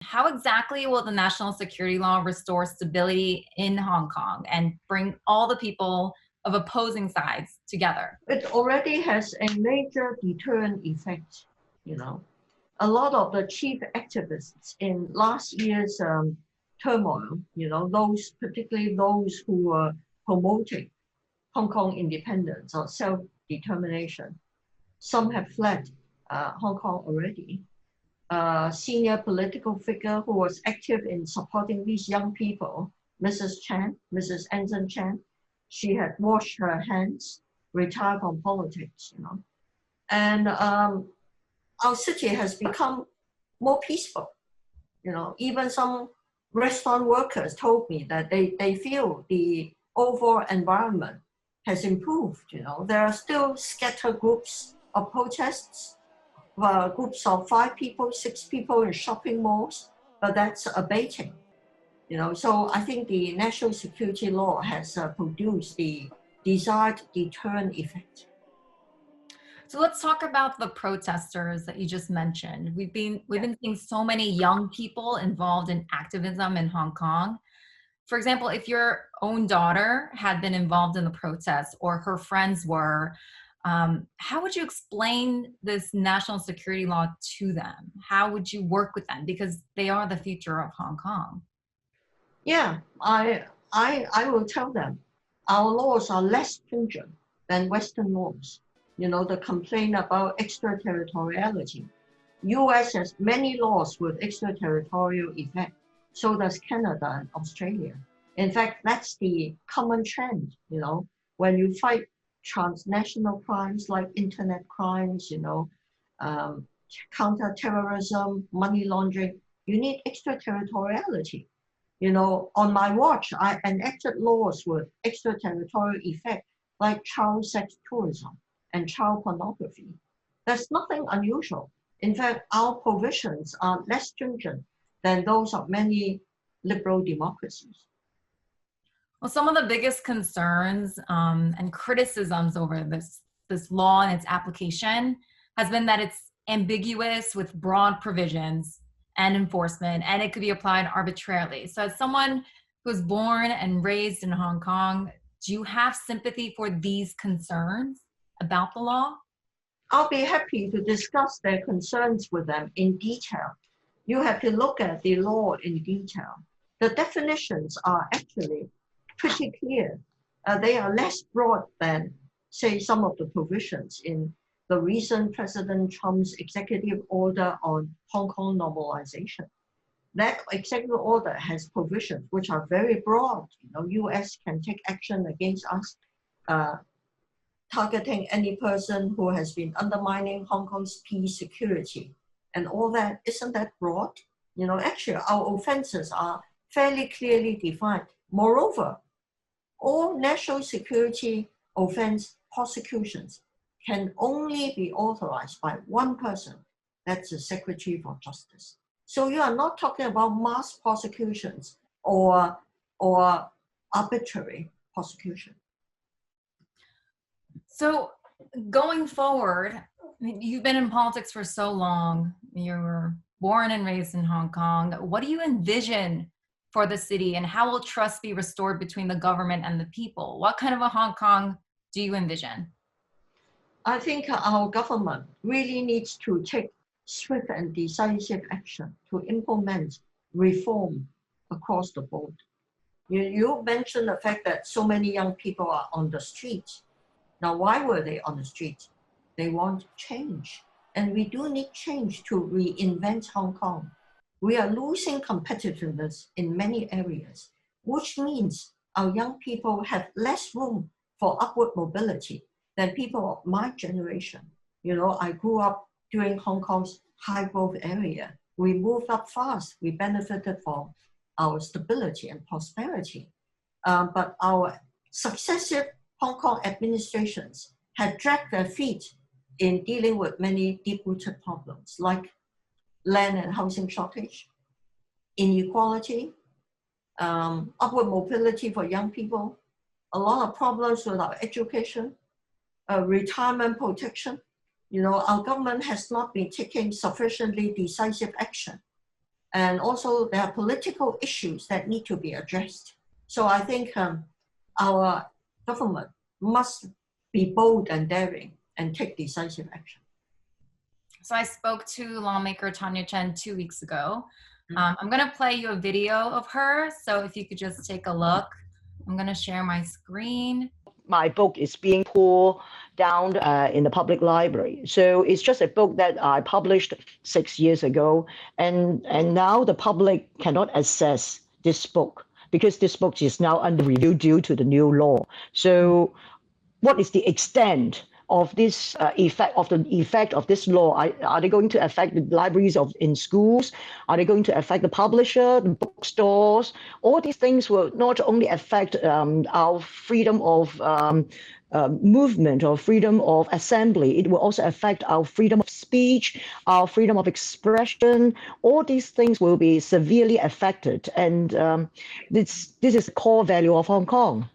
How exactly will the national security law restore stability in Hong Kong and bring all the people of opposing sides together? It already has a major deterrent effect, you know. A lot of the chief activists in last year's turmoil, those, particularly those who were promoting Hong Kong independence or self-determination, some have fled Hong Kong already. Senior political figure who was active in supporting these young people, Mrs. Anson Chan, she had washed her hands, retired from politics, And our city has become more peaceful. Even some restaurant workers told me that they feel the overall environment has improved. There are still scattered groups of protests, groups of 5 people, 6 people in shopping malls, but that's abating. So I think the national security law has produced the desired deterrent effect. So let's talk about the protesters that you just mentioned. We've been seeing so many young people involved in activism in Hong Kong. For example, if your own daughter had been involved in the protests or her friends were, how would you explain this national security law to them? How would you work with them? Because they are the future of Hong Kong. Yeah, I will tell them our laws are less stringent than Western laws. The complaint about extraterritoriality. US has many laws with extraterritorial effect. So does Canada and Australia. In fact, that's the common trend, when you fight transnational crimes like internet crimes, counterterrorism, money laundering, you need extraterritoriality. On my watch, I enacted laws with extraterritorial effect like child sex tourism and child pornography. There's nothing unusual. In fact, our provisions are less stringent than those of many liberal democracies. Well, some of the biggest concerns and criticisms over this law and its application has been that it's ambiguous with broad provisions and enforcement, and it could be applied arbitrarily. So as someone who's born and raised in Hong Kong, do you have sympathy for these concerns about the law? I'll be happy to discuss their concerns with them in detail. You have to look at the law in detail. The definitions are actually pretty clear. They are less broad than, say, some of the provisions in the recent President Trump's executive order on Hong Kong normalization. That executive order has provisions which are very broad. US can take action against us, targeting any person who has been undermining Hong Kong's peace, security, and all that. Isn't that broad? Actually, our offenses are fairly clearly defined. Moreover, all national security offense prosecutions can only be authorized by one person. That's the Secretary for Justice. So you are not talking about mass prosecutions or arbitrary prosecution. So going forward, you've been in politics for so long. You were born and raised in Hong Kong. What do you envision for the city, and how will trust be restored between the government and the people? What kind of a Hong Kong do you envision? I think our government really needs to take swift and decisive action to implement reform across the board. You mentioned the fact that so many young people are on the streets. Now, why were they on the street? They want change. And we do need change to reinvent Hong Kong. We are losing competitiveness in many areas, which means our young people have less room for upward mobility than people of my generation. I grew up during Hong Kong's high growth area. We moved up fast. We benefited from our stability and prosperity. But our successive Hong Kong administrations had dragged their feet in dealing with many deep-rooted problems like land and housing shortage, inequality, upward mobility for young people, a lot of problems with our education, retirement protection. Our government has not been taking sufficiently decisive action And also there are political issues that need to be addressed. So I think our government must be bold and daring and take decisive action. So I spoke to lawmaker Tanya Chen 2 weeks ago. I'm going to play you a video of her. So if you could just take a look, I'm going to share my screen. My book is being pulled down in the public library. So it's just a book that I published 6 years ago. And now the public cannot access this book because this book is now under review due to the new law. So what is the extent of this effect of this law? Are they going to affect the libraries in schools? Are they going to affect the publisher, the bookstores? All these things will not only affect our freedom of movement or freedom of assembly, it will also affect our freedom of speech, our freedom of expression. All these things will be severely affected. And this is the core value of Hong Kong.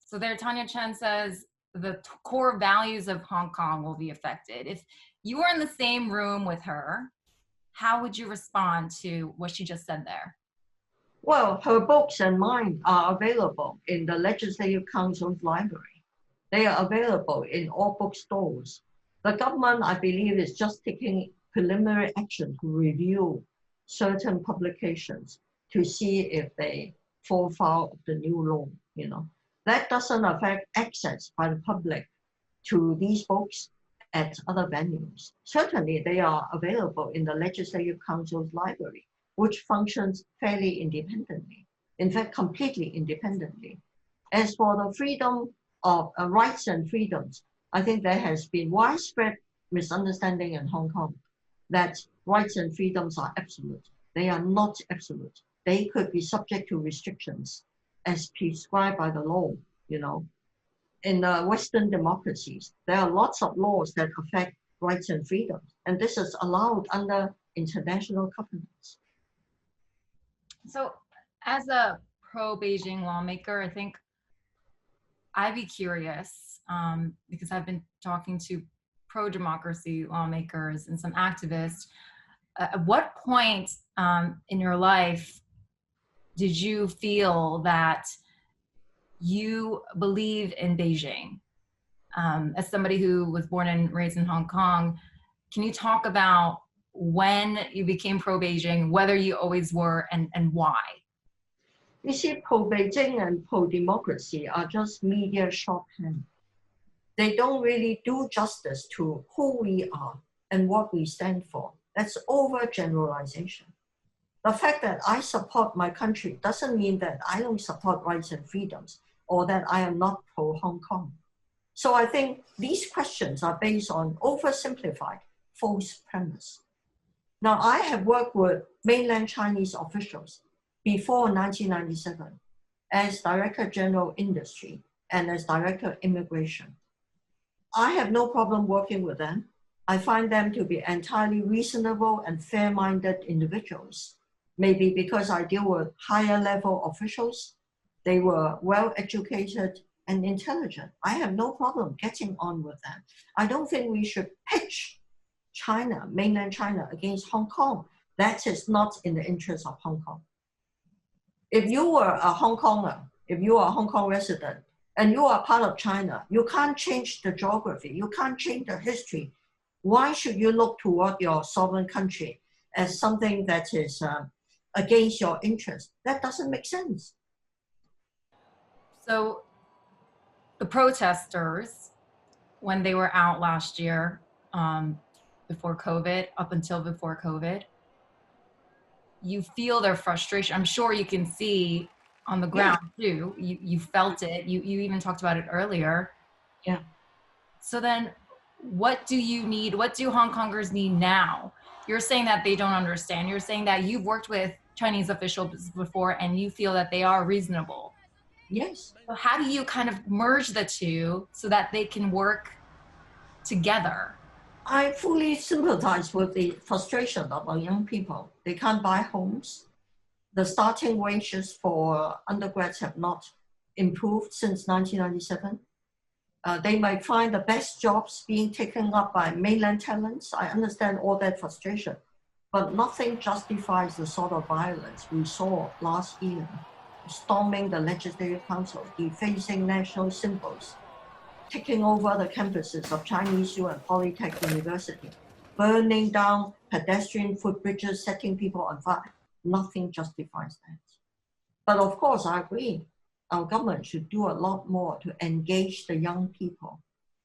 So there, Tanya Chen says the core values of Hong Kong will be affected. If you were in the same room with her, how would you respond to what she just said there? Well, her books and mine are available in the Legislative Council's library. They are available in all bookstores. The government, I believe, is just taking preliminary action to review certain publications to see if they fall foul of the new law, you know. That doesn't affect access by the public to these books at other venues. Certainly, they are available in the Legislative Council's library, which functions fairly independently, in fact, completely independently. As for the freedom of rights and freedoms, I think there has been widespread misunderstanding in Hong Kong that rights and freedoms are absolute. They are not absolute. They could be subject to restrictions as prescribed by the law, you know. In Western democracies, there are lots of laws that affect rights and freedoms, and this is allowed under international covenants. So as a pro-Beijing lawmaker, I think I'd be curious because I've been talking to pro-democracy lawmakers and some activists. At what point in your life did you feel that you believe in Beijing? As somebody who was born and raised in Hong Kong, can you talk about when you became pro-Beijing, whether you always were, and why? You see, pro-Beijing and pro-democracy are just media shorthand. They don't really do justice to who we are and what we stand for. That's overgeneralization. The fact that I support my country doesn't mean that I don't support rights and freedoms or that I am not pro-Hong Kong. So I think these questions are based on oversimplified false premise. Now, I have worked with mainland Chinese officials before 1997 as Director General Industry and as Director Immigration. I have no problem working with them. I find them to be entirely reasonable and fair-minded individuals. Maybe because I deal with higher level officials, they were well-educated and intelligent. I have no problem getting on with them. I don't think we should pitch China, mainland China, against Hong Kong. That is not in the interest of Hong Kong. If you were a Hong Konger, if you are a Hong Kong resident, and you are part of China, you can't change the geography, you can't change the history. Why should you look toward your sovereign country as something that is against your interest? That doesn't make sense. So the protesters, when they were out last year, before COVID, up until before COVID, you feel their frustration. I'm sure you can see on the ground too. You felt it. You even talked about it earlier. Yeah. So then what do you need? What do Hong Kongers need now? You're saying that they don't understand. You're saying that you've worked with Chinese officials before and you feel that they are reasonable. Yes. So how do you kind of merge the two so that they can work together? I fully sympathize with the frustration of our young people. They can't buy homes. The starting wages for undergrads have not improved since 1997. They might find the best jobs being taken up by mainland talents. I understand all that frustration. but nothing justifies the sort of violence we saw last year, storming the Legislative Council, defacing national symbols, taking over the campuses of Chinese U and Polytech University, burning down pedestrian footbridges, setting people on fire. Nothing justifies that. But of course, I agree, our government should do a lot more to engage the young people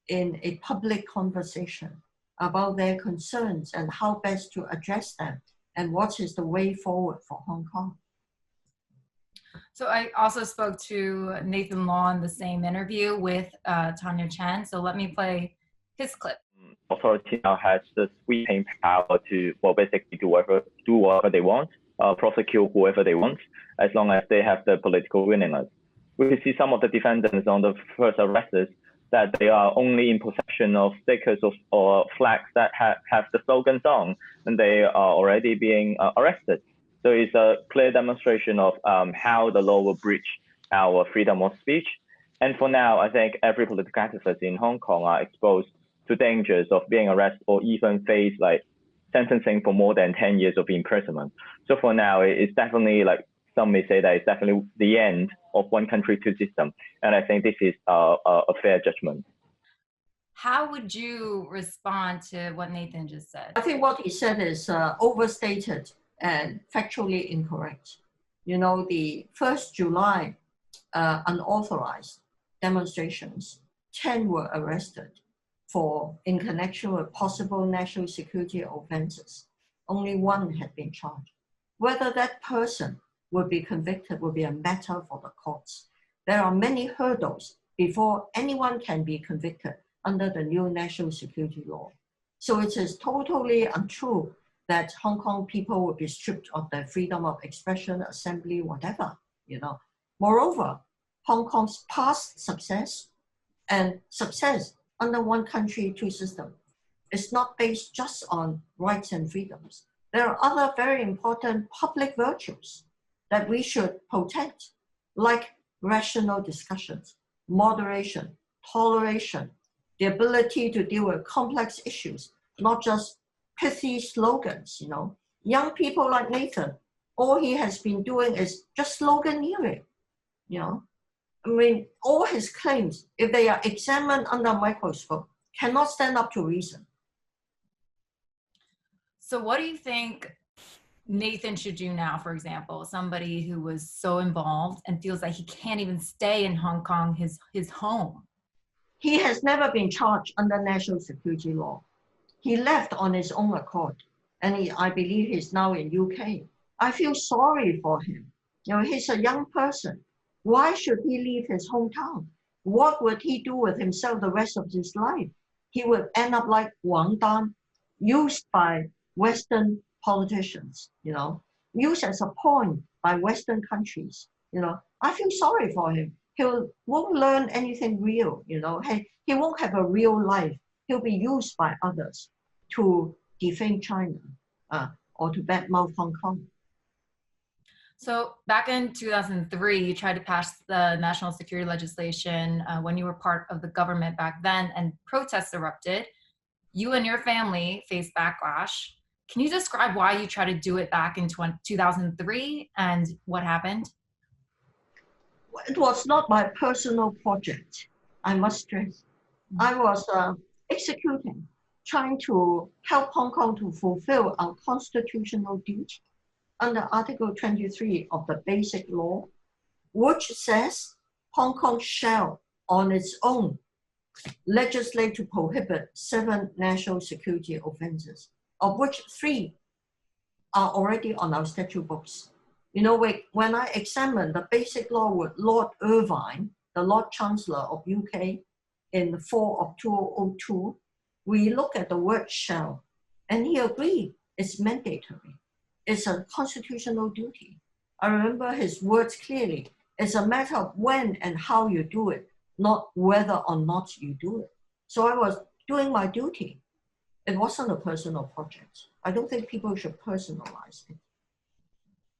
in a public conversation about their concerns and how best to address them and what is the way forward for Hong Kong. So I also spoke to Nathan Law in the same interview with Tanya Chen. So let me play his clip. Authority now has the sweeping power to, well, basically do whatever they want, prosecute whoever they want, as long as they have the political willingness. We see some of the defendants on the first arrests that they are only in possession of stickers or flags that have the slogans on, and they are already being arrested. So it's a clear demonstration of how the law will breach our freedom of speech. And for now, I think every political activist in Hong Kong are exposed to dangers of being arrested or even face like sentencing for more than 10 years of imprisonment. So for now, it's definitely, like some may say, that it's definitely the end of one country, two systems. And I think this is a fair judgment. How would you respond to what Nathan just said? I think what he said is overstated and factually incorrect. You know, the 1st July unauthorized demonstrations, 10 were arrested in connection with possible national security offenses. Only 1 had been charged. Whether that person will be convicted will be a matter for the courts. There are many hurdles before anyone can be convicted under the new national security law. So it is totally untrue that Hong Kong people will be stripped of their freedom of expression, assembly, whatever, you know. Moreover, Hong Kong's past success and success under one country, two systems is not based just on rights and freedoms. There are other very important public virtues that we should protect, like rational discussions, moderation, toleration, the ability to deal with complex issues, not just pithy slogans, you know. Young people like Nathan, all he has been doing is just sloganeering, you know. I mean, all his claims, if they are examined under a microscope, cannot stand up to reason. So what do you think Nathan should do now, for example, somebody who was so involved and feels like he can't even stay in Hong Kong, his home? He has never been charged under national security law. He left on his own accord, and I believe he's now in UK. I feel sorry for him. You know, he's a young person. Why should he leave his hometown? What would he do with himself the rest of his life? He would end up like Wang Dan, used by Western politicians, you know, used as a pawn by Western countries. You know, I feel sorry for him. He won't learn anything real, you know. He won't have a real life. He'll be used by others to defame China or to badmouth Hong Kong. So back in 2003, you tried to pass the national security legislation when you were part of the government back then, and protests erupted. You and your family faced backlash. Can you describe why you tried to do it back in 2003 and what happened? It was not my personal project, I must stress. I was executing, trying to help Hong Kong to fulfill our constitutional duty under Article 23 of the Basic Law, which says Hong Kong shall, on its own, legislate to prohibit 7 national security offenses, of which 3 are already on our statute books. You know, when I examined the Basic Law with Lord Irvine, the Lord Chancellor of UK, in the fall of 2002, we look at the word shall, and he agreed it's mandatory. It's a constitutional duty. I remember his words clearly. It's a matter of when and how you do it, not whether or not you do it. So I was doing my duty. It wasn't a personal project. I don't think people should personalize it.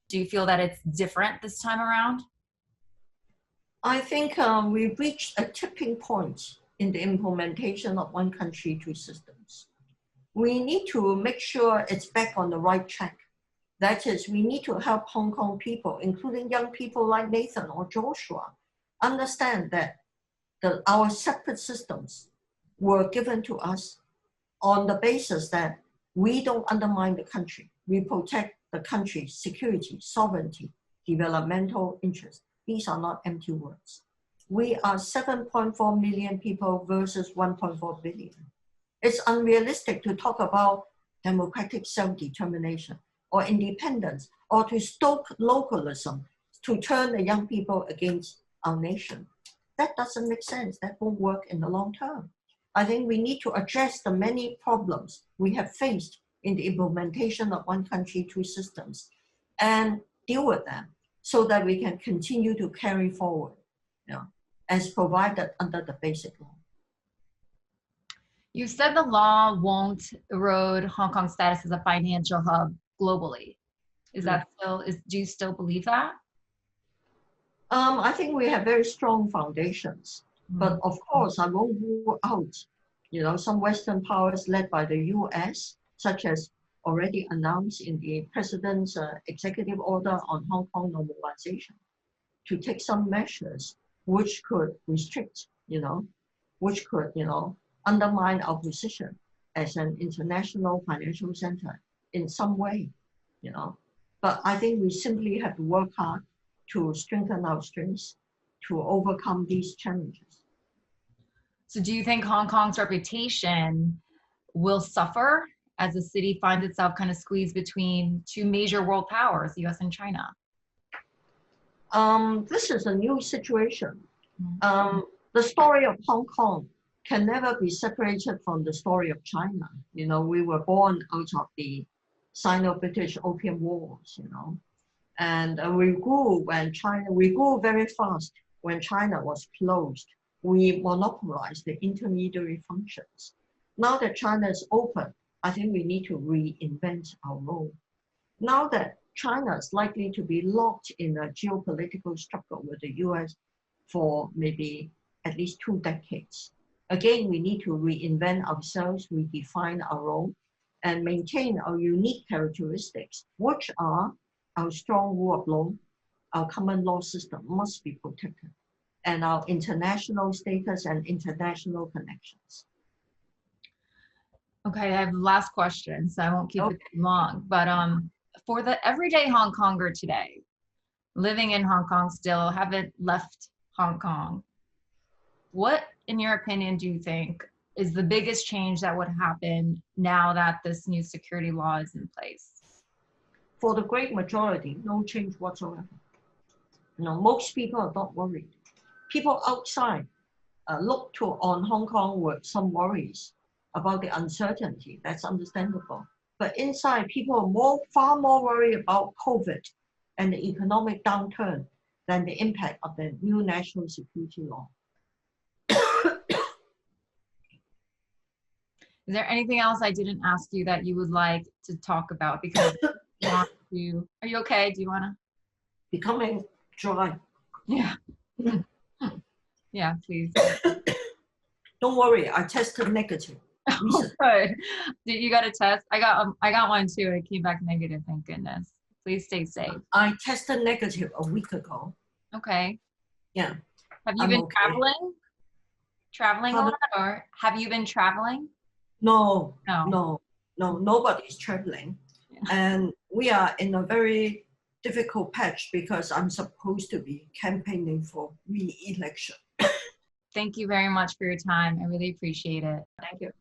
Do you feel that it's different this time around? I think we reached a tipping point in the implementation of one country, two systems. we need to make sure it's back on the right track. That is, we need to help Hong Kong people, including young people like Nathan or Joshua, understand that our separate systems were given to us on the basis that we don't undermine the country. We protect the country's security, sovereignty, developmental interests. These are not empty words. We are 7.4 million people versus 1.4 billion. It's unrealistic to talk about democratic self-determination or independence or to stoke localism to turn the young people against our nation. That doesn't make sense. That won't work in the long term. I think we need to address the many problems we have faced in the implementation of one country, two systems, and deal with them so that we can continue to carry forward, as provided under the basic law. You said the law won't erode Hong Kong's status as a financial hub globally. Is that still, do you still believe that? I think we have very strong foundations, but of course I won't rule out, some Western powers led by the US, such as already announced in the President's executive order on Hong Kong normalization, to take some measures which could restrict, which could, undermine our position as an international financial center in some way, But I think we simply have to work hard to strengthen our strengths to overcome these challenges. So do you think Hong Kong's reputation will suffer as the city finds itself kind of squeezed between two major world powers, the US and China? This is a new situation. The story of Hong Kong can never be separated from the story of China. We were born out of the Sino-British Opium Wars, and we grew very fast when China was closed. We monopolized the intermediary functions. Now that China is open, I think we need to reinvent our role. Now that China is likely to be locked in a geopolitical struggle with the US for maybe at least 2 decades. Again, we need to reinvent ourselves, redefine our role, and maintain our unique characteristics, which are our strong rule of law, our common law system must be protected, and our international status and international connections. Okay, I have the last question, so I won't keep it too long. But for the everyday Hong Konger today, living in Hong Kong still, haven't left Hong Kong, what, in your opinion, do you think is the biggest change that would happen now that this new security law is in place? For the great majority, no change whatsoever. Most people are not worried. People outside look on Hong Kong with some worries about the uncertainty. That's understandable. But inside, people are far more worried about COVID and the economic downturn than the impact of the new national security law. Is there anything else I didn't ask you that you would like to talk about? Because are you okay? Do you want to? Becoming dry. Yeah. Yeah, please. Don't worry, I tested negative. Oh, good. You got a test? I got one too. It came back negative, thank goodness. Please stay safe. I tested negative a week ago. Okay. Yeah. Have you been traveling? Traveling a lot, or have you been traveling? No, nobody's traveling. Yeah. And we are in a very difficult patch because I'm supposed to be campaigning for re-election. Thank you very much for your time. I really appreciate it. Thank you.